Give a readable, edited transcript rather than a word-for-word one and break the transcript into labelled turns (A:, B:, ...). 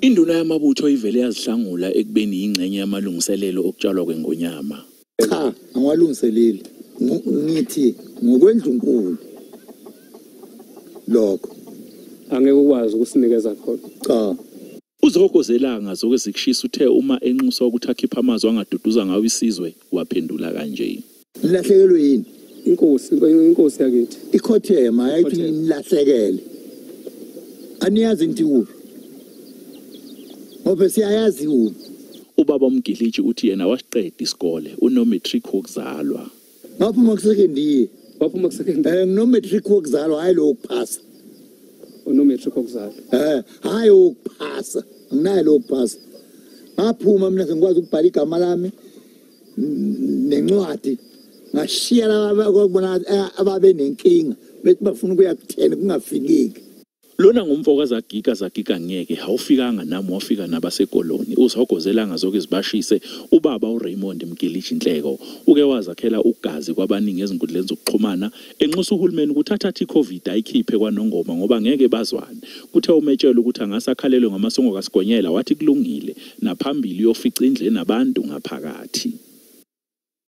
A: Induna yamabutho ivele yazihlangula ekubeni ingcenye yamalungiselelo okutshalwa kweNgonyama.
B: Cha, angwalungiseleli. Ngithi ngokwendlunkulu. Lokho
C: angeke ukwazi ukusinikeza khona.
B: Cha.
A: Uzogozelanga zokwezikushisa uthe uma enxusa ukuthi akhipha amazwi angaduduza ngawo isizwe waphendula kanje.
B: Nilahlekelwe yini?
C: Inkosi yakithi.
B: Ikhothema yayithi nilahlekele. Aniyazi intiwo. Ngoba siyayazi u.
A: Ubaba uMgiliji uthi yena wasiqeda isikole, unomatric wokuzalwa.
B: Ngaphuma kusekendiye.
C: Waphuma kusekendiye.
B: Nomatric wokuzalwa hayi lo kuphasa.
C: Unomatric wokuzalwa.
B: Hayi ukuphasa. Nginayo lo kuphasa. Ngaphuma mina sengikwazi ukubhala igama lami nencwadi. Ngashiya laba kokubona ababe nenkinga bethi bafuna ukuya kuthena kungafikiki.
A: Lona ngumfokazi agika ngeke awufikanga nami wafika nabasekoloni uzogozelanga zokezibashise ubaba uRaymond Mgiliji Nhleko uke wazakhela ugazi kwabaningi ezinkundleni zokuxhumana enxusa uhulumeni ukuthatha iCovid ayikhiphe kwanongoma ngoba ngeke bazwane kuthe umetshela ukuthi angasakhalelwe ngamasongo kaSigonyela wathi kulungile naphambili yofica indle nabantu ngaphakathi.